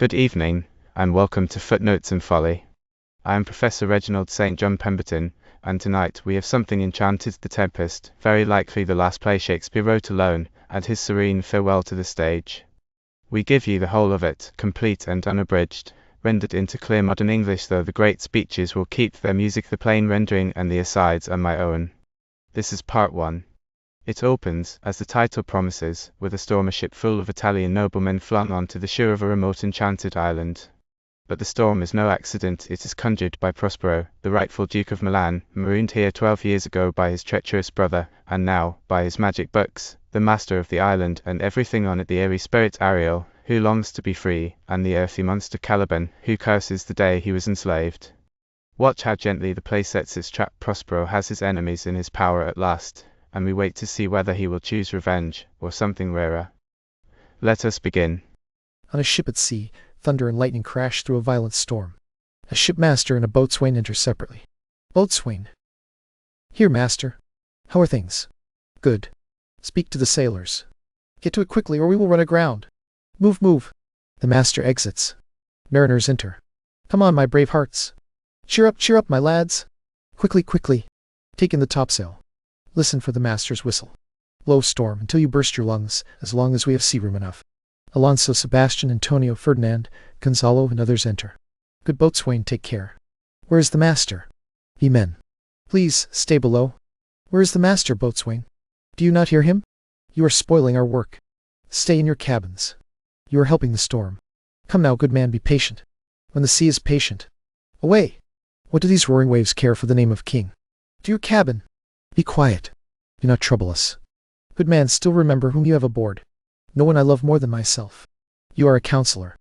Good evening, and welcome to Footnotes Folly. I am Professor Reginald St. John Pemberton, and tonight we have something enchanted, the Tempest, very likely the last play Shakespeare wrote alone, and his serene farewell to the stage. We give you the whole of it, complete and unabridged, rendered into clear modern English, though the great speeches will keep their music, the plain rendering and the asides are my own. This is part 1. It opens, as the title promises, with a storm, a ship full of Italian noblemen flung on to the shore of a remote enchanted island. But the storm is no accident, it is conjured by Prospero, the rightful Duke of Milan, marooned here 12 years ago by his treacherous brother, and now, by his magic books, the master of the island and everything on it, the airy spirit Ariel, who longs to be free, and the earthy monster Caliban, who curses the day he was enslaved. Watch how gently the play sets its trap. Prospero has his enemies in his power at last, and we wait to see whether he will choose revenge, or something rarer. Let us begin. On a ship at sea, thunder and lightning crash through a violent storm. A shipmaster and a boatswain enter separately. Boatswain. Here, master. How are things? Good. Speak to the sailors. Get to it quickly, or we will run aground. Move, move. The master exits. Mariners enter. Come on, my brave hearts. Cheer up, my lads. Quickly, quickly. Take in the topsail. Listen for the master's whistle. Blow storm until you burst your lungs, as long as we have sea room enough. Alonso, Sebastian, Antonio, Ferdinand, Gonzalo, and others enter. Good boatswain, take care. Where is the master? Ye men. Please, stay below. Where is the master, boatswain? Do you not hear him? You are spoiling our work. Stay in your cabins. You are helping the storm. Come now, good man, be patient. When the sea is patient. Away! What do these roaring waves care for the name of king? To your cabin. Be quiet. Do not trouble us. Good man, still remember whom you have aboard. No one I love more than myself. You are a counselor.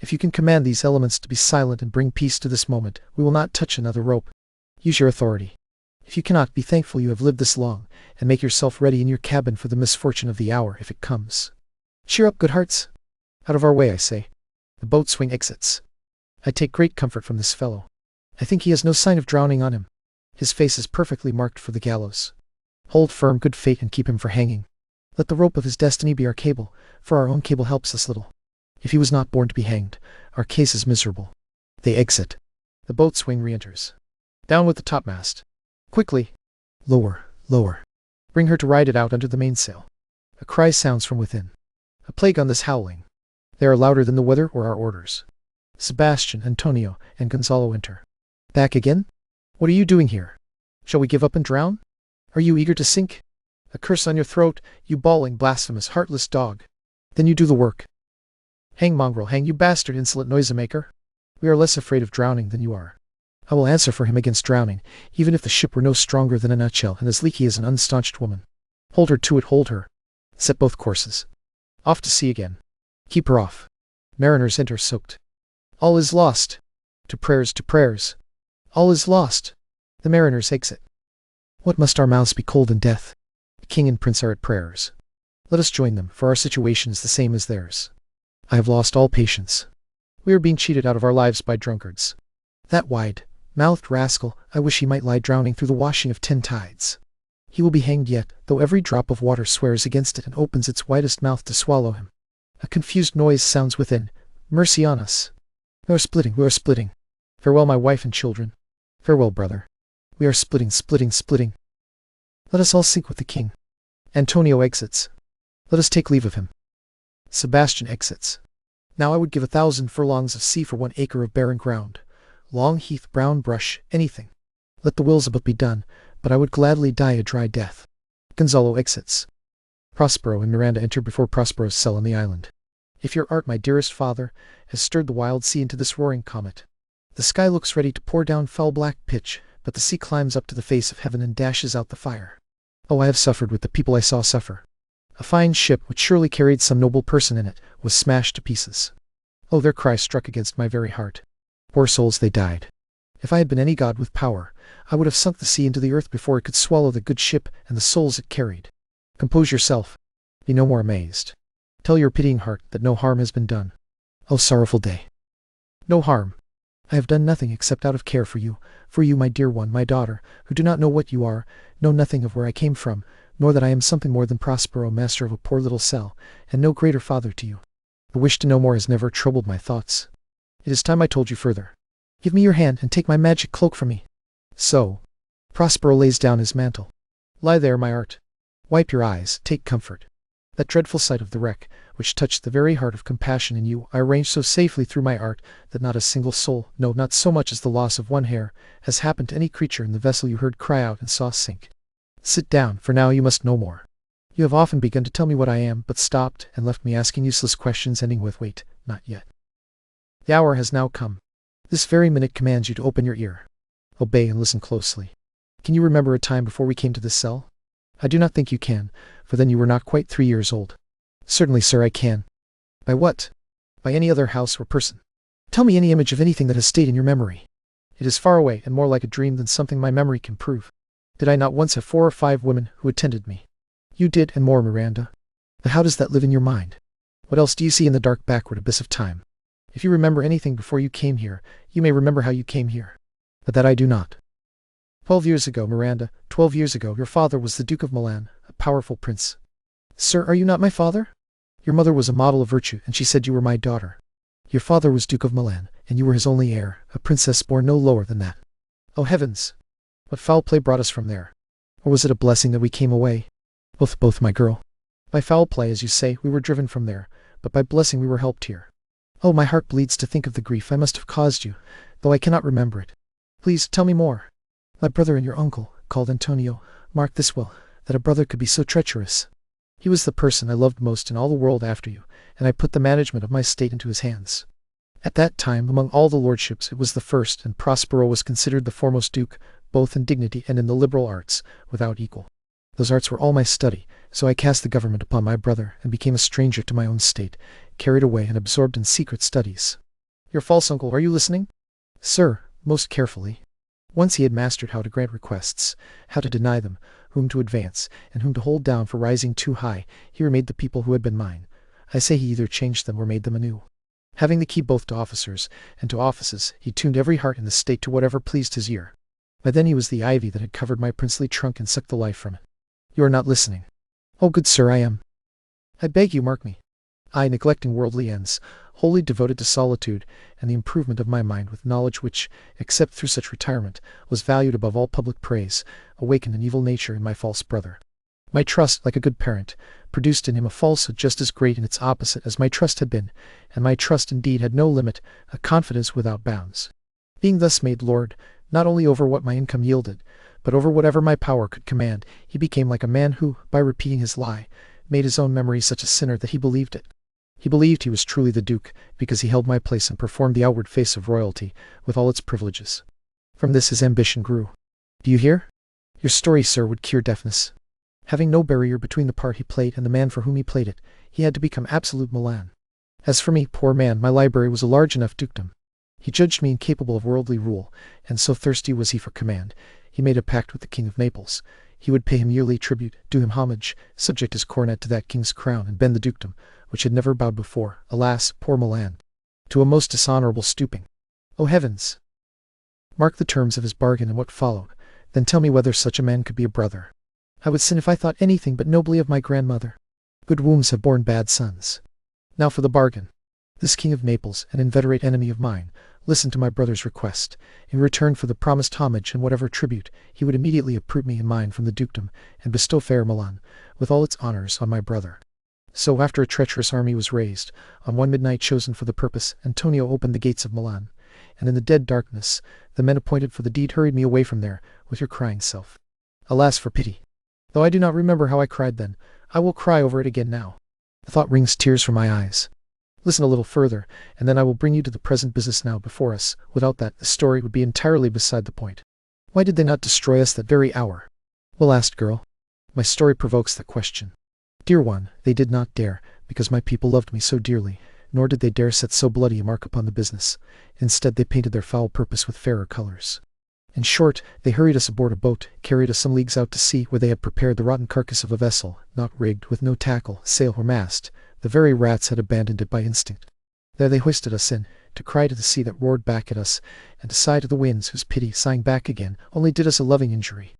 If you can command these elements to be silent and bring peace to this moment, we will not touch another rope. Use your authority. If you cannot, be thankful you have lived this long, and make yourself ready in your cabin for the misfortune of the hour if it comes. Cheer up, good hearts. Out of our way, I say. The boatswain exits. I take great comfort from this fellow. I think he has no sign of drowning on him. His face is perfectly marked for the gallows. Hold firm, good fate, and keep him for hanging. Let the rope of his destiny be our cable, for our own cable helps us little. If he was not born to be hanged, our case is miserable. They exit. The boatswain re-enters. Down with the topmast. Quickly. Lower, lower. Bring her to ride it out under the mainsail. A cry sounds from within. A plague on this howling. They are louder than the weather or our orders. Sebastian, Antonio, and Gonzalo enter. Back again? What are you doing here? Shall we give up and drown? Are you eager to sink? A curse on your throat, you bawling, blasphemous, heartless dog. Then you do the work. Hang, mongrel, hang, you bastard, insolent noisemaker. We are less afraid of drowning than you are. I will answer for him against drowning, even if the ship were no stronger than a nutshell and as leaky as an unstaunched woman. Hold her to it, hold her. Set both courses. Off to sea again. Keep her off. Mariners enter soaked. All is lost. To prayers, to prayers. All is lost. The mariners exit. What must our mouths be cold in death? The king and prince are at prayers. Let us join them, for our situation is the same as theirs. I have lost all patience. We are being cheated out of our lives by drunkards. That wide-mouthed rascal, I wish he might lie drowning through the washing of 10 tides. He will be hanged yet, though every drop of water swears against it and opens its widest mouth to swallow him. A confused noise sounds within. Mercy on us. We are splitting, we are splitting. Farewell, my wife and children. Farewell, brother. We are splitting, splitting, splitting. Let us all sink with the king. Antonio exits. Let us take leave of him. Sebastian exits. Now I would give 1,000 furlongs of sea for 1 acre of barren ground. Long heath, brown brush, anything. Let the wills above be done, but I would gladly die a dry death. Gonzalo exits. Prospero and Miranda enter before Prospero's cell on the island. If your art, my dearest father, has stirred the wild sea into this roaring comet. The sky looks ready to pour down foul black pitch, but the sea climbs up to the face of heaven and dashes out the fire. Oh, I have suffered with the people I saw suffer. A fine ship, which surely carried some noble person in it, was smashed to pieces. Oh, their cry struck against my very heart. Poor souls, they died. If I had been any god with power, I would have sunk the sea into the earth before it could swallow the good ship and the souls it carried. Compose yourself. Be no more amazed. Tell your pitying heart that no harm has been done. Oh, sorrowful day. No harm. I have done nothing except out of care for you, my dear one, my daughter, who do not know what you are, know nothing of where I came from, nor that I am something more than Prospero, master of a poor little cell, and no greater father to you. The wish to know more has never troubled my thoughts. It is time I told you further. Give me your hand and take my magic cloak from me. So. Prospero lays down his mantle. Lie there, my art. Wipe your eyes, take comfort. That dreadful sight of the wreck, which touched the very heart of compassion in you, I arranged so safely through my art, that not a single soul, no, not so much as the loss of one hair, has happened to any creature in the vessel you heard cry out and saw sink. Sit down, for now you must know more. You have often begun to tell me what I am, but stopped, and left me asking useless questions ending with wait, not yet. The hour has now come. This very minute commands you to open your ear. Obey and listen closely. Can you remember a time before we came to this cell? I do not think you can, for then you were not quite 3 years old. Certainly, sir, I can. By what? By any other house or person. Tell me any image of anything that has stayed in your memory. It is far away and more like a dream than something my memory can prove. Did I not once have 4 or 5 women who attended me? You did, and more, Miranda. But how does that live in your mind? What else do you see in the dark backward abyss of time? If you remember anything before you came here, you may remember how you came here. But that I do not. 12 years ago, Miranda, 12 years ago, your father was the Duke of Milan, a powerful prince. Sir, are you not my father? Your mother was a model of virtue, and she said you were my daughter. Your father was Duke of Milan, and you were his only heir, a princess born no lower than that. Oh heavens! What foul play brought us from there? Or was it a blessing that we came away? Both, my girl. By foul play, as you say, we were driven from there, but by blessing we were helped here. Oh, my heart bleeds to think of the grief I must have caused you, though I cannot remember it. Please, tell me more. My brother and your uncle, called Antonio, marked this well, that a brother could be so treacherous. He was the person I loved most in all the world after you, and I put the management of my state into his hands. At that time, among all the lordships, it was the first, and Prospero was considered the foremost duke, both in dignity and in the liberal arts, without equal. Those arts were all my study, so I cast the government upon my brother, and became a stranger to my own state, carried away and absorbed in secret studies. Your false uncle, are you listening? Sir, most carefully. Once he had mastered how to grant requests, how to deny them, whom to advance, and whom to hold down for rising too high, he remade the people who had been mine. I say he either changed them or made them anew. Having the key both to officers and to offices, he tuned every heart in the state to whatever pleased his ear. By then he was the ivy that had covered my princely trunk and sucked the life from it. You are not listening. Oh, good sir, I am. I beg you, mark me. I, neglecting worldly ends, wholly devoted to solitude and the improvement of my mind with knowledge which, except through such retirement, was valued above all public praise, awakened an evil nature in my false brother. My trust, like a good parent, produced in him a falsehood just as great in its opposite as my trust had been, and my trust indeed had no limit, a confidence without bounds. Being thus made lord, not only over what my income yielded, but over whatever my power could command, he became like a man who, by repeating his lie, made his own memory such a sinner that he believed it. He believed he was truly the duke, because he held my place and performed the outward face of royalty, with all its privileges. From this his ambition grew. Do you hear? Your story, sir, would cure deafness. Having no barrier between the part he played and the man for whom he played it, he had to become absolute Milan. As for me, poor man, my library was a large enough dukedom. He judged me incapable of worldly rule, and so thirsty was he for command, he made a pact with the King of Naples. He would pay him yearly tribute, do him homage, subject his coronet to that king's crown, and bend the dukedom, which had never bowed before, alas, poor Milan, to a most dishonorable stooping. O heavens! Mark the terms of his bargain and what followed, then tell me whether such a man could be a brother. I would sin if I thought anything but nobly of my grandmother. Good wombs have borne bad sons. Now for the bargain. This King of Naples, an inveterate enemy of mine, listened to my brother's request. In return for the promised homage and whatever tribute, he would immediately uproot me and mine from the dukedom, and bestow fair Milan, with all its honours, on my brother. So, after a treacherous army was raised, on one midnight chosen for the purpose, Antonio opened the gates of Milan, and in the dead darkness, the men appointed for the deed hurried me away from there, with your crying self. Alas, for pity! Though I do not remember how I cried then, I will cry over it again now. The thought wrings tears from my eyes. Listen a little further, and then I will bring you to the present business now before us. Without that, the story would be entirely beside the point. Why did they not destroy us that very hour? Well asked, girl. My story provokes that question. Dear one, they did not dare, because my people loved me so dearly, nor did they dare set so bloody a mark upon the business. Instead, they painted their foul purpose with fairer colours. In short, they hurried us aboard a boat, carried us some leagues out to sea, where they had prepared the rotten carcass of a vessel, not rigged, with no tackle, sail, or mast. The very rats had abandoned it by instinct. There they hoisted us in, to cry to the sea that roared back at us, and to sigh to the winds whose pity, sighing back again, only did us a loving injury.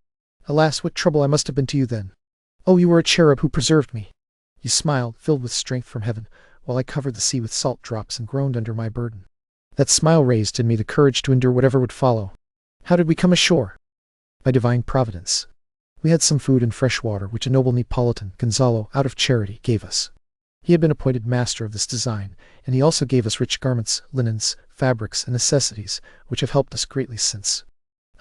Alas, what trouble I must have been to you then! Oh, you were a cherub who preserved me! You smiled, filled with strength from heaven, while I covered the sea with salt drops and groaned under my burden. That smile raised in me the courage to endure whatever would follow. How did we come ashore? By divine providence. We had some food and fresh water, which a noble Neapolitan, Gonzalo, out of charity, gave us. He had been appointed master of this design, and he also gave us rich garments, linens, fabrics, and necessities, which have helped us greatly since.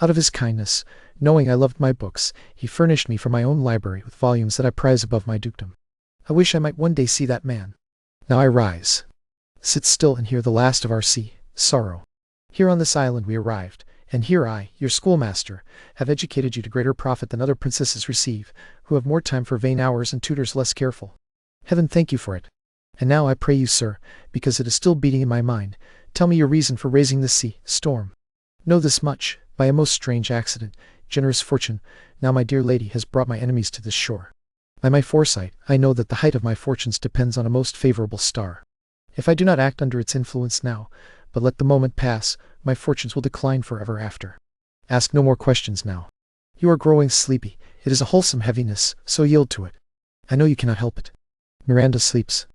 Out of his kindness, knowing I loved my books, he furnished me from my own library with volumes that I prize above my dukedom. I wish I might one day see that man. Now I rise. Sit still and hear the last of our sea, sorrow. Here on this island we arrived, and here I, your schoolmaster, have educated you to greater profit than other princesses receive, who have more time for vain hours and tutors less careful. Heaven thank you for it. And now I pray you, sir, because it is still beating in my mind, tell me your reason for raising this sea storm. Know this much, by a most strange accident, generous fortune, now my dear lady has brought my enemies to this shore. By my foresight, I know that the height of my fortunes depends on a most favorable star. If I do not act under its influence now, but let the moment pass, my fortunes will decline forever after. Ask no more questions now. You are growing sleepy. It is a wholesome heaviness, so yield to it. I know you cannot help it. Miranda sleeps.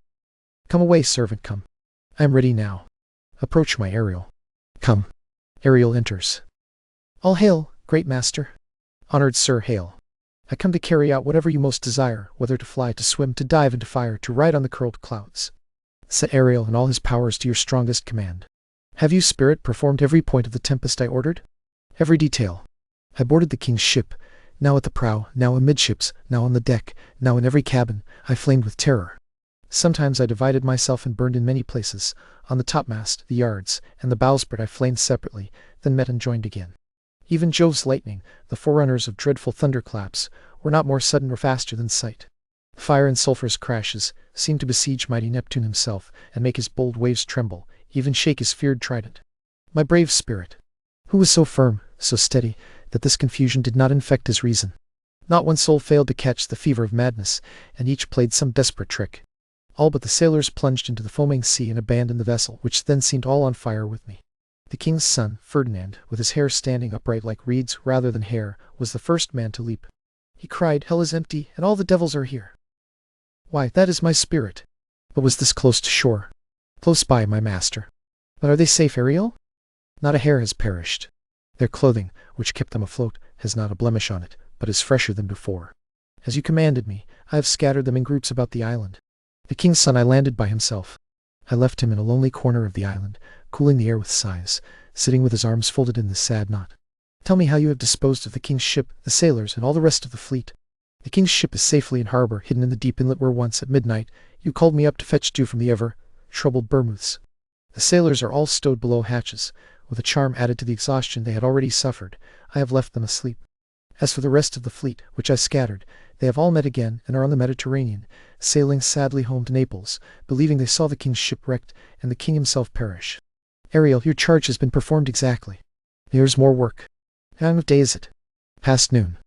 Come away, servant, come. I am ready now. Approach my Ariel. Come. Ariel enters. All hail, great master. Honored sir, hail. I come to carry out whatever you most desire, whether to fly, to swim, to dive into fire, to ride on the curled clouds. Set Ariel and all his powers to your strongest command. Have you, spirit, performed every point of the Tempest I ordered? Every detail. I boarded the king's ship, now at the prow, now amidships, now on the deck, now in every cabin. I flamed with terror. Sometimes I divided myself and burned in many places. On the topmast, the yards, and the bowsprit I flamed separately, then met and joined again. Even Jove's lightning, the forerunners of dreadful thunderclaps, were not more sudden or faster than sight. Fire and sulphurous crashes seemed to besiege mighty Neptune himself, and make his bold waves tremble, even shake his feared trident. My brave spirit! Who was so firm, so steady, that this confusion did not infect his reason? Not one soul failed to catch the fever of madness, and each played some desperate trick. All but the sailors plunged into the foaming sea and abandoned the vessel, which then seemed all on fire with me. The king's son, Ferdinand, with his hair standing upright like reeds rather than hair, was the first man to leap. He cried, "Hell is empty, and all the devils are here." Why, that is my spirit. But was this close to shore? Close by, my master. But are they safe, Ariel? Not a hair has perished. Their clothing, which kept them afloat, has not a blemish on it, but is fresher than before. As you commanded me, I have scattered them in groups about the island. The king's son I landed by himself. I left him in a lonely corner of the island, cooling the air with sighs, sitting with his arms folded in this sad knot. Tell me how you have disposed of the king's ship, the sailors, and all the rest of the fleet. The king's ship is safely in harbor, hidden in the deep inlet where once, at midnight, you called me up to fetch dew from the ever-troubled Bermuths. The sailors are all stowed below hatches. With a charm added to the exhaustion they had already suffered, I have left them asleep. As for the rest of the fleet, which I scattered, they have all met again and are on the Mediterranean, sailing sadly home to Naples, believing they saw the king's ship wrecked and the king himself perish. Ariel, your charge has been performed exactly. There's more work. What time of day is it? Past noon.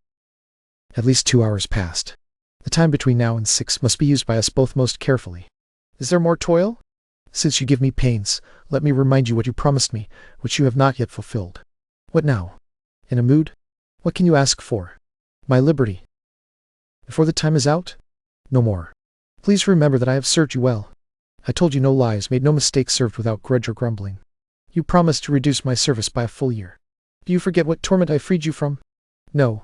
At least 2 hours past. The time between now and 6 must be used by us both most carefully. Is there more toil? Since you give me pains, let me remind you what you promised me, which you have not yet fulfilled. What now? In a mood? What can you ask for? My liberty. Before the time is out? No more. Please remember that I have served you well. I told you no lies, made no mistakes, served without grudge or grumbling. You promised to reduce my service by a full year. Do you forget what torment I freed you from? No.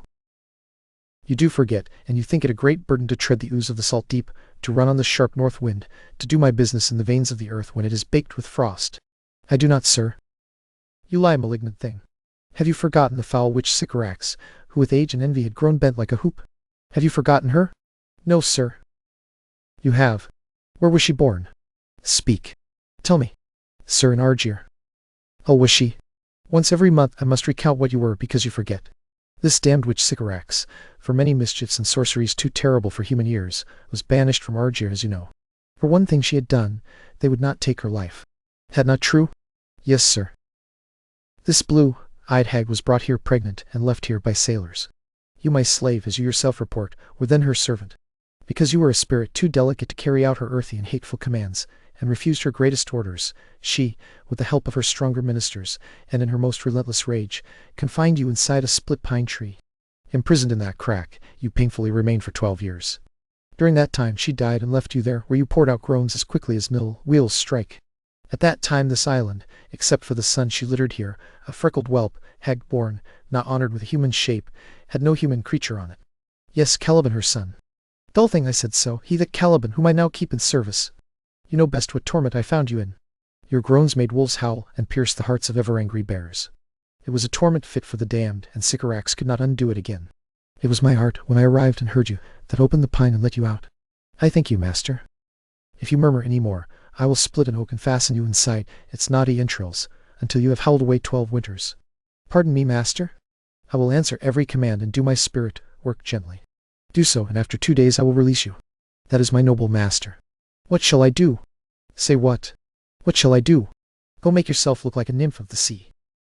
You do forget, and you think it a great burden to tread the ooze of the salt deep, to run on the sharp north wind, to do my business in the veins of the earth when it is baked with frost. I do not, sir. You lie, malignant thing. Have you forgotten the foul witch Sycorax, who with age and envy had grown bent like a hoop? Have you forgotten her? No, sir. You have. Where was she born? Speak. Tell me. Sir, in Argier. Oh, was she? Once every month I must recount what you were, because you forget. This damned witch Sycorax, for many mischiefs and sorceries too terrible for human ears, was banished from Argier, as you know. For one thing she had done, they would not take her life. That not true? Yes, sir. This blue-eyed hag was brought here pregnant and left here by sailors. You, my slave, as you yourself report, were then her servant. Because you were a spirit too delicate to carry out her earthy and hateful commands, and refused her greatest orders, she, with the help of her stronger ministers, and in her most relentless rage, confined you inside a split pine tree. Imprisoned in that crack, you painfully remained for 12 years. During that time she died and left you there, where you poured out groans as quickly as mill wheels strike. At that time this island, except for the sun she littered here, a freckled whelp, hag-born, not honored with a human shape, had no human creature on it. Yes, Caliban her son. Dull thing I said so, he that Caliban whom I now keep in service. You know best what torment I found you in. Your groans made wolves howl and pierced the hearts of ever-angry bears. It was a torment fit for the damned, and Sycorax could not undo it again. It was my art, when I arrived and heard you, that opened the pine and let you out. I thank you, master. If you murmur any more, I will split an oak and fasten you inside its knotty entrails, until you have howled away 12 winters. Pardon me, master. I will answer every command and do my spirit work gently. Do so, and after 2 days I will release you. That is my noble master. What shall I do? Say what? What shall I do? Go make yourself look like a nymph of the sea.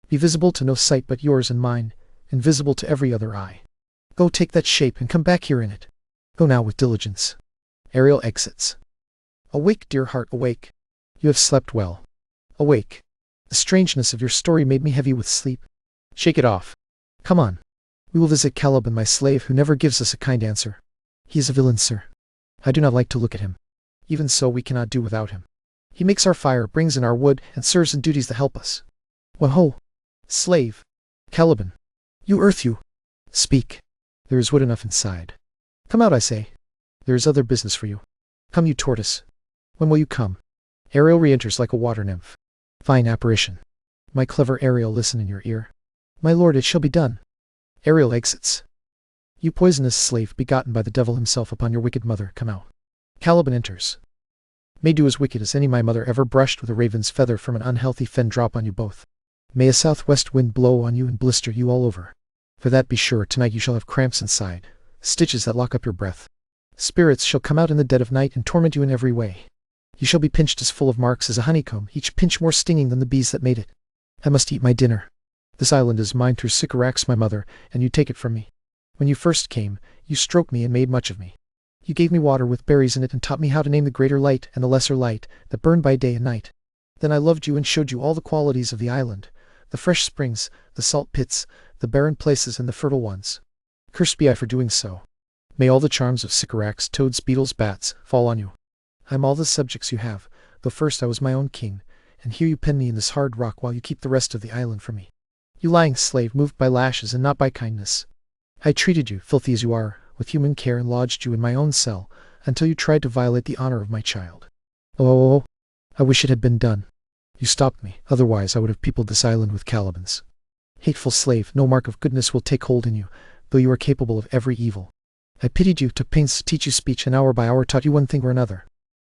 Be visible to no sight but yours and mine, invisible to every other eye. Go take that shape and come back here in it. Go now with diligence. Ariel exits. Awake, dear heart, awake. You have slept well. Awake. The strangeness of your story made me heavy with sleep. Shake it off. Come on. We will visit Caliban, my slave, who never gives us a kind answer. He is a villain, sir. I do not like to look at him. Even so, we cannot do without him. He makes our fire, brings in our wood, and serves in duties that help us. Whoa! Slave! Caliban! You earth, you! Speak. There is wood enough inside. Come out, I say. There is other business for you. Come, you tortoise. When will you come? Ariel re-enters like a water nymph. Fine apparition. My clever Ariel, listen in your ear. My lord, it shall be done. Ariel exits. You poisonous slave, begotten by the devil himself upon your wicked mother, come out. Caliban enters. May do as wicked as any my mother ever brushed with a raven's feather from an unhealthy fen drop on you both. May a southwest wind blow on you and blister you all over. For that be sure, tonight you shall have cramps inside, stitches that lock up your breath. Spirits shall come out in the dead of night and torment you in every way. You shall be pinched as full of marks as a honeycomb, each pinch more stinging than the bees that made it. I must eat my dinner. This island is mine through Sycorax my mother, and you take it from me. When you first came, you stroked me and made much of me. You gave me water with berries in it and taught me how to name the greater light and the lesser light that burned by day and night. Then I loved you and showed you all the qualities of the island, the fresh springs, the salt pits, the barren places and the fertile ones. Cursed be I for doing so. May all the charms of Sycorax, toads, beetles, bats, fall on you. I am all the subjects you have, though first I was my own king, and here you pen me in this hard rock while you keep the rest of the island from me. You lying slave, moved by lashes and not by kindness. I treated you, filthy as you are, with human care and lodged you in my own cell, until you tried to violate the honor of my child. Oh, I wish it had been done. You stopped me, otherwise I would have peopled this island with Calibans. Hateful slave, no mark of goodness will take hold in you, though you are capable of every evil. I pitied you, took pains to teach you speech, and hour by hour taught you one thing or another.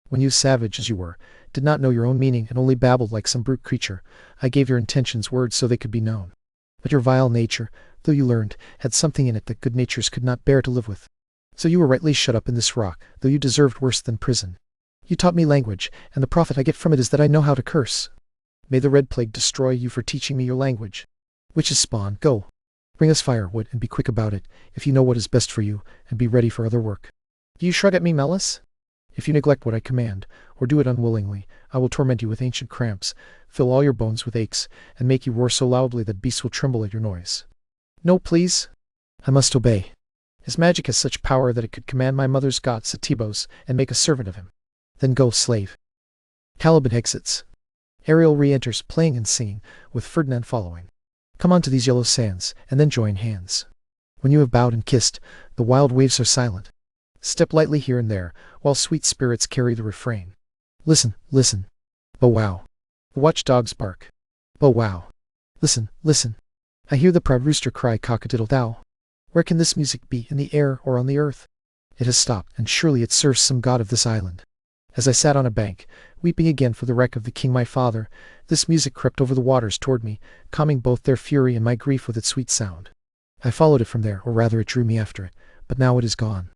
When you, savage as you were, did not know your own meaning and only babbled like some brute creature, I gave your intentions words so they could be known. But your vile nature, though you learned, had something in it that good natures could not bear to live with. So you were rightly shut up in this rock, though you deserved worse than prison. You taught me language, and the profit I get from it is that I know how to curse. May the red plague destroy you for teaching me your language. Witch's spawn, go. Bring us firewood, and be quick about it, if you know what is best for you, and be ready for other work. Do you shrug at me, Melis? If you neglect what I command, or do it unwillingly, I will torment you with ancient cramps, fill all your bones with aches, and make you roar so loudly that beasts will tremble at your noise. No, please. I must obey. His magic has such power that it could command my mother's god Setebos, and make a servant of him. Then go, slave. Caliban exits. Ariel re-enters, playing and singing, with Ferdinand following. Come on to these yellow sands, and then join hands. When you have bowed and kissed, the wild waves are silent. Step lightly here and there, while sweet spirits carry the refrain. Listen, listen. Bow wow. The watchdogs bark. Bow wow. Listen, listen. I hear the proud rooster cry cock-a-diddle-dow. Where can this music be, in the air or on the earth? It has stopped, and surely it serves some god of this island. As I sat on a bank, weeping again for the wreck of the king my father, this music crept over the waters toward me, calming both their fury and my grief with its sweet sound. I followed it from there, or rather it drew me after it, but now it is gone.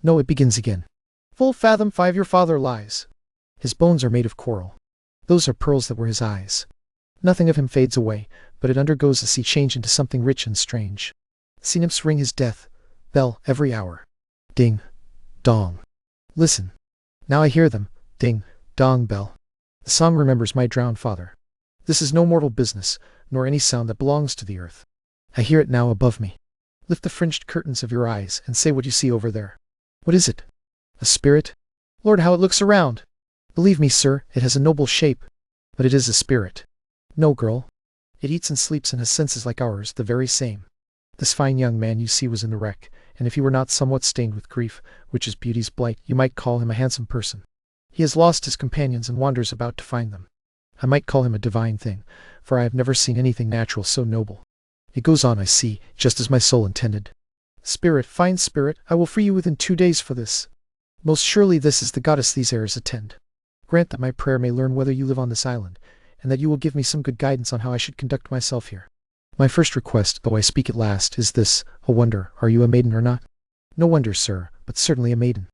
No, it begins again. Full fathom 5 your father lies. His bones are made of coral. Those are pearls that were his eyes. Nothing of him fades away, but it undergoes a sea change into something rich and strange. Sea nymphs ring his death bell every hour. Ding, dong. Listen. Now I hear them. Ding, dong bell. The song remembers my drowned father. This is no mortal business, nor any sound that belongs to the earth. I hear it now above me. Lift the fringed curtains of your eyes, and say what you see over there. What is it? A spirit? Lord, how it looks around! Believe me, sir, it has a noble shape. But it is a spirit. No, girl. It eats and sleeps and has senses like ours, the very same. This fine young man you see was in the wreck, and if he were not somewhat stained with grief, which is beauty's blight, you might call him a handsome person. He has lost his companions and wanders about to find them. I might call him a divine thing, for I have never seen anything natural so noble. It goes on, I see, just as my soul intended. Spirit, fine spirit, I will free you within 2 days for this. Most surely this is the goddess these errors attend. Grant that my prayer may learn whether you live on this island, and that you will give me some good guidance on how I should conduct myself here. My first request, though I speak at last, is this: a wonder, are you a maiden or not? No wonder, sir, but certainly a maiden.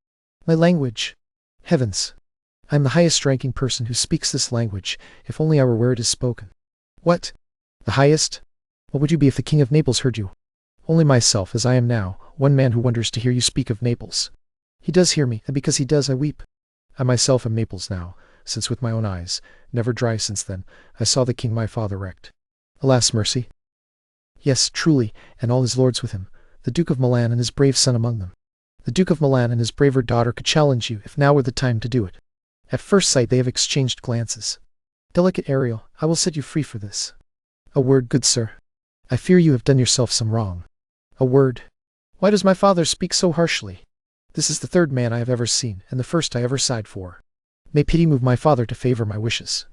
My language! Heavens! I am the highest-ranking person who speaks this language, if only I were where it is spoken. What? The highest? What would you be if the King of Naples heard you? Only myself, as I am now, one man who wonders to hear you speak of Naples. He does hear me, and because he does, I weep. I myself am Naples now, since with my own eyes, never dry since then, I saw the king my father wrecked. Alas, mercy! Yes, truly, and all his lords with him, the Duke of Milan and his brave son among them. The Duke of Milan and his braver daughter could challenge you, if now were the time to do it. At first sight they have exchanged glances. Delicate Ariel, I will set you free for this. A word, good sir. I fear you have done yourself some wrong. A word. Why does my father speak so harshly? This is the third man I have ever seen, and the first I ever sighed for. May pity move my father to favor my wishes.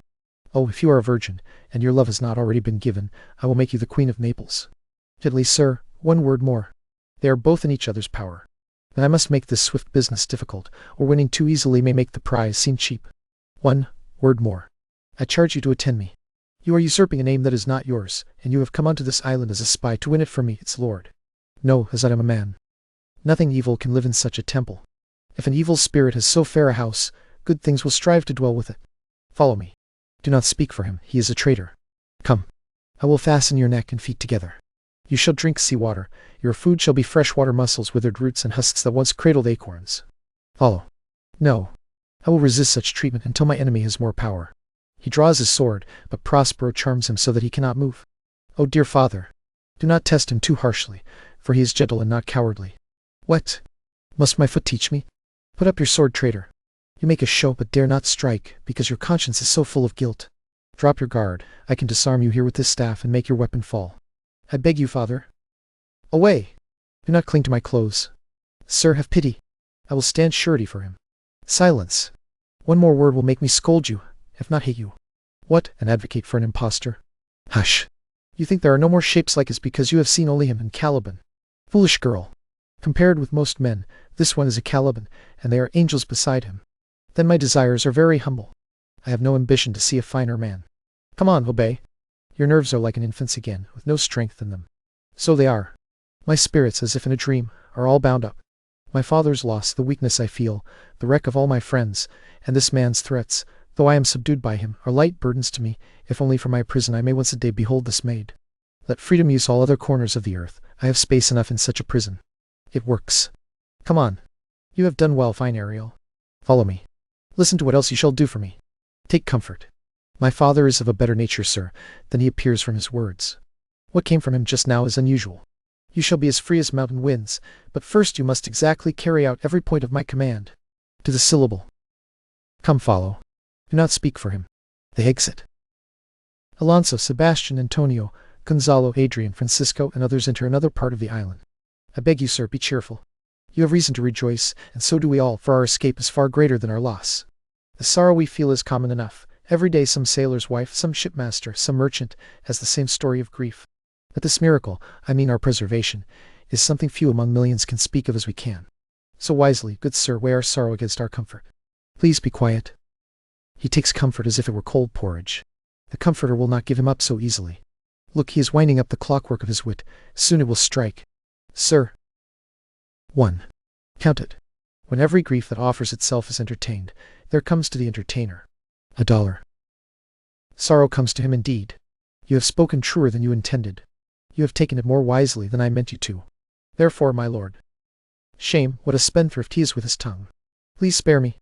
Oh, if you are a virgin, and your love has not already been given, I will make you the Queen of Naples. Gently, sir, one word more. They are both in each other's power. And I must make this swift business difficult, or winning too easily may make the prize seem cheap. One word more. I charge you to attend me. You are usurping a name that is not yours, and you have come unto this island as a spy to win it from me, its lord. No, as I am a man. Nothing evil can live in such a temple. If an evil spirit has so fair a house, good things will strive to dwell with it. Follow me. Do not speak for him, he is a traitor. Come. I will fasten your neck and feet together. You shall drink sea water. Your food shall be fresh-water mussels, withered roots, and husks that once cradled acorns. Follow. No. I will resist such treatment until my enemy has more power. He draws his sword, but Prospero charms him so that he cannot move. Oh, dear father, do not test him too harshly, for he is gentle and not cowardly. What? Must my foot teach me? Put up your sword, traitor. You make a show, but dare not strike, because your conscience is so full of guilt. Drop your guard. I can disarm you here with this staff and make your weapon fall. I beg you, father. Away! Do not cling to my clothes. Sir, have pity. I will stand surety for him. Silence. One more word will make me scold you, if not hate you. What, and advocate for an impostor? Hush. You think there are no more shapes like his because you have seen only him and Caliban. Foolish girl. Compared with most men, this one is a Caliban, and they are angels beside him. Then my desires are very humble. I have no ambition to see a finer man. Come on, obey. Your nerves are like an infant's again, with no strength in them. So they are. My spirits, as if in a dream, are all bound up. My father's loss, the weakness I feel, the wreck of all my friends, and this man's threats, though I am subdued by him, are light burdens to me, if only from my prison I may once a day behold this maid. Let freedom use all other corners of the earth. I have space enough in such a prison. It works. Come on. You have done well, fine Ariel. Follow me. Listen to what else you shall do for me. Take comfort. My father is of a better nature, sir, than he appears from his words. What came from him just now is unusual. You shall be as free as mountain winds, but first you must exactly carry out every point of my command. To the syllable. Come, follow. Do not speak for him. They exit. Alonso, Sebastian, Antonio, Gonzalo, Adrian, Francisco, and others enter another part of the island. I beg you, sir, be cheerful. You have reason to rejoice, and so do we all, for our escape is far greater than our loss. The sorrow we feel is common enough. Every day some sailor's wife, some shipmaster, some merchant, has the same story of grief. But this miracle, I mean our preservation, is something few among millions can speak of as we can. So wisely, good sir, weigh our sorrow against our comfort. Please be quiet. He takes comfort as if it were cold porridge. The comforter will not give him up so easily. Look, he is winding up the clockwork of his wit. Soon it will strike. Sir. 1. Count it. When every grief that offers itself is entertained, there comes to the entertainer $1. Sorrow comes to him indeed. You have spoken truer than you intended. You have taken it more wisely than I meant you to. Therefore, my lord. Shame, what a spendthrift he is with his tongue. Please spare me.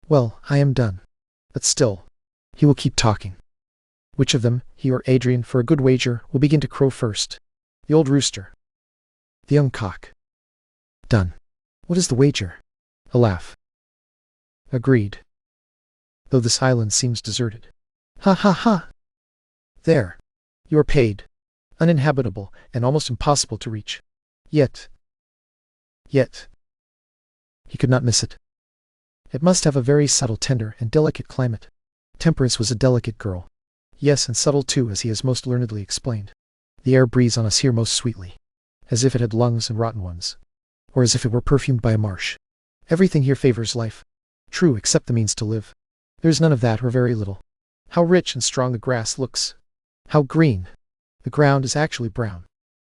Well, I am done. But still, he will keep talking. Which of them, he or Adrian, for a good wager, will begin to crow first? The old rooster. The young cock. Done. What is the wager? A laugh. Agreed. Though this island seems deserted. Ha ha ha! There. You are paid. Uninhabitable, and almost impossible to reach. Yet. He could not miss it. It must have a very subtle, tender, and delicate climate. Temperance was a delicate girl. Yes, and subtle too, as he has most learnedly explained. The air breathes on us here most sweetly, as if it had lungs and rotten ones, or as if it were perfumed by a marsh. Everything here favors life. True, except the means to live. There is none of that, or very little. How rich and strong the grass looks. How green. The ground is actually brown,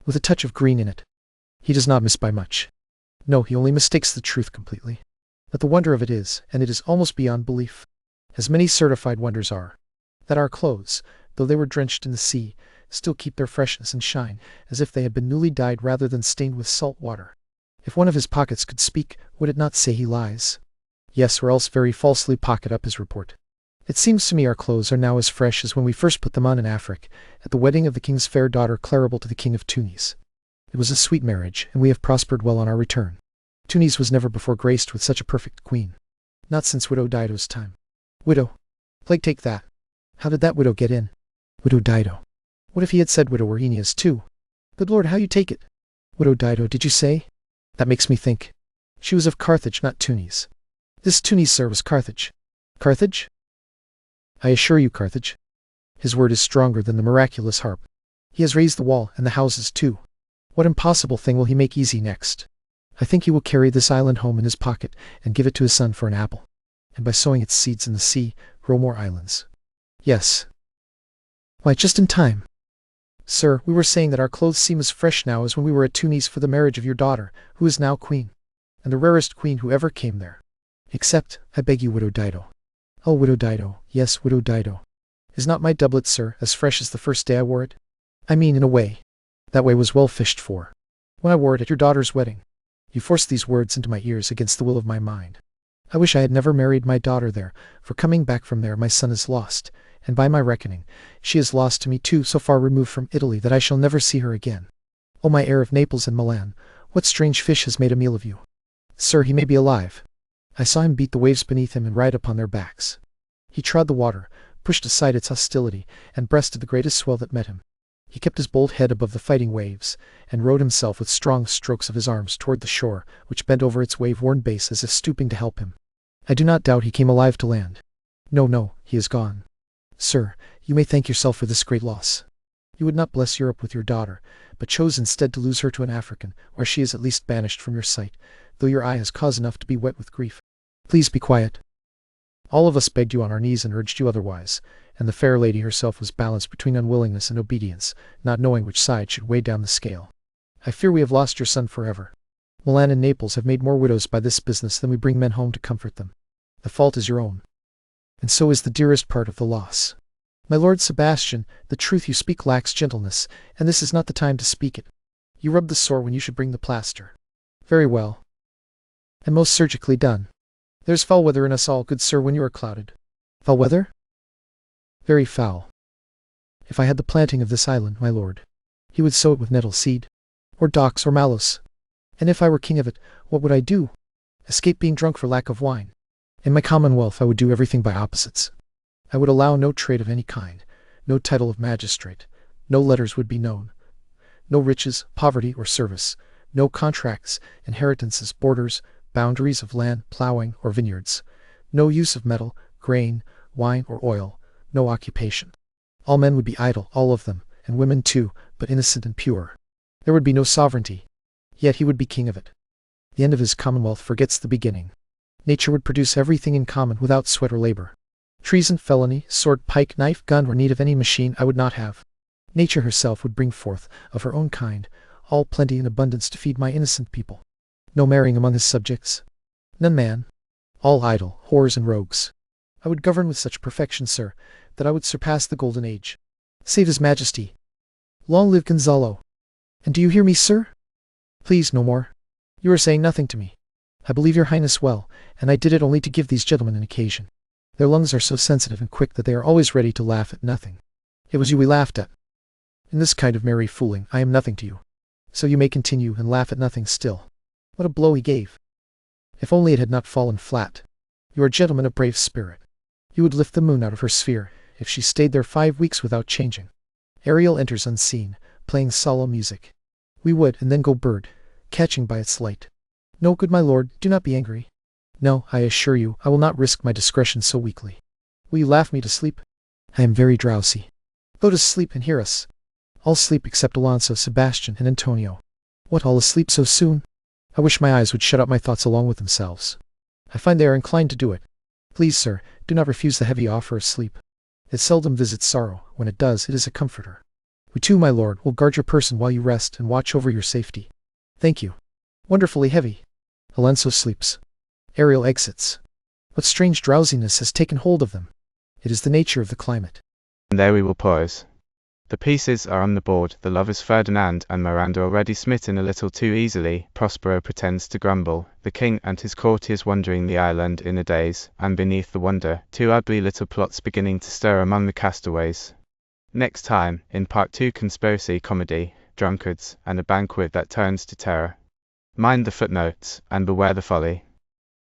with a touch of green in it. He does not miss by much. No, he only mistakes the truth completely. But the wonder of it is, and it is almost beyond belief, as many certified wonders are, that our clothes, though they were drenched in the sea, still keep their freshness and shine, as if they had been newly dyed rather than stained with salt water. If one of his pockets could speak, would it not say he lies? Yes, or else very falsely pocket up his report. It seems to me our clothes are now as fresh as when we first put them on in Africa, at the wedding of the king's fair daughter Claribel to the king of Tunis. It was a sweet marriage, and we have prospered well on our return. Tunis was never before graced with such a perfect queen. Not since Widow Dido's time. Widow? Plague take that. How did that widow get in? Widow Dido. What if he had said Widow Werenia's too? Good Lord, how you take it? Widow Dido, did you say? That makes me think. She was of Carthage, not Tunis. This Tunis, sir, was Carthage. Carthage? I assure you, Carthage. His word is stronger than the miraculous harp. He has raised the wall, and the houses too. What impossible thing will he make easy next? I think he will carry this island home in his pocket, and give it to his son for an apple, and by sowing its seeds in the sea, grow more islands. Yes. Why, just in time. Sir, we were saying that our clothes seem as fresh now as when we were at Tunis for the marriage of your daughter, who is now queen, and the rarest queen who ever came there. Except, I beg you, Widow Dido. Oh, Widow Dido, yes, Widow Dido. Is not my doublet, sir, as fresh as the first day I wore it? I mean, in a way. That way was well fished for. When I wore it at your daughter's wedding. You forced these words into my ears against the will of my mind. I wish I had never married my daughter there, for coming back from there my son is lost, and by my reckoning, she is lost to me too, so far removed from Italy that I shall never see her again. O my heir of Naples and Milan, what strange fish has made a meal of you? Sir, he may be alive. I saw him beat the waves beneath him and ride upon their backs. He trod the water, pushed aside its hostility, and breasted the greatest swell that met him. He kept his bold head above the fighting waves, and rowed himself with strong strokes of his arms toward the shore, which bent over its wave-worn base as if stooping to help him. I do not doubt he came alive to land. No, he is gone. Sir, you may thank yourself for this great loss. You would not bless Europe with your daughter, but chose instead to lose her to an African, where she is at least banished from your sight, though your eye has cause enough to be wet with grief. Please be quiet. All of us begged you on our knees and urged you otherwise, and the fair lady herself was balanced between unwillingness and obedience, not knowing which side should weigh down the scale. I fear we have lost your son forever. Milan and Naples have made more widows by this business than we bring men home to comfort them. The fault is your own. And so is the dearest part of the loss. My lord Sebastian, the truth you speak lacks gentleness, and this is not the time to speak it. You rub the sore when you should bring the plaster. Very well. And most surgically done. There's foul weather in us all, good sir, when you are clouded. Foul weather? Very foul. If I had the planting of this island, my lord, he would sow it with nettle seed, or docks, or mallows. And if I were king of it, what would I do? Escape being drunk for lack of wine. In my commonwealth I would do everything by opposites. I would allow no trade of any kind, no title of magistrate, no letters would be known, no riches, poverty, or service, no contracts, inheritances, borders, boundaries of land, ploughing, or vineyards, no use of metal, grain, wine, or oil, no occupation. All men would be idle, all of them, and women too, but innocent and pure. There would be no sovereignty, yet he would be king of it. The end of his commonwealth forgets the beginning. Nature would produce everything in common without sweat or labor. Treason, felony, sword, pike, knife, gun, or need of any machine I would not have. Nature herself would bring forth, of her own kind, all plenty and abundance to feed my innocent people. No marrying among his subjects. None man. All idle, whores and rogues. I would govern with such perfection, sir, that I would surpass the golden age. Save his majesty. Long live Gonzalo. And do you hear me, sir? Please, no more. You are saying nothing to me. I believe your highness well, and I did it only to give these gentlemen an occasion. Their lungs are so sensitive and quick that they are always ready to laugh at nothing. It was you we laughed at. In this kind of merry fooling, I am nothing to you. So you may continue and laugh at nothing still. What a blow he gave. If only it had not fallen flat. You are gentlemen of brave spirit. You would lift the moon out of her sphere, if she stayed there 5 weeks without changing. Ariel enters unseen, playing solemn music. We would, and then go bird, catching by its light. No, good my lord, do not be angry. No, I assure you, I will not risk my discretion so weakly. Will you laugh me to sleep? I am very drowsy. Go to sleep and hear us. All sleep except Alonso, Sebastian, and Antonio. What, all asleep so soon? I wish my eyes would shut up my thoughts along with themselves. I find they are inclined to do it. Please, sir, do not refuse the heavy offer of sleep. It seldom visits sorrow. When it does, it is a comforter. We too, my lord, will guard your person while you rest and watch over your safety. Thank you. Wonderfully heavy. Alonso sleeps. Ariel exits. What strange drowsiness has taken hold of them? It is the nature of the climate. And there we will pause. The pieces are on the board. The lovers Ferdinand and Miranda already smitten a little too easily. Prospero pretends to grumble. The king and his courtiers wandering the island in a daze, and beneath the wonder, 2 ugly little plots beginning to stir among the castaways. Next time, in Part 2, conspiracy comedy, drunkards, and a banquet that turns to terror. Mind the footnotes, and beware the folly.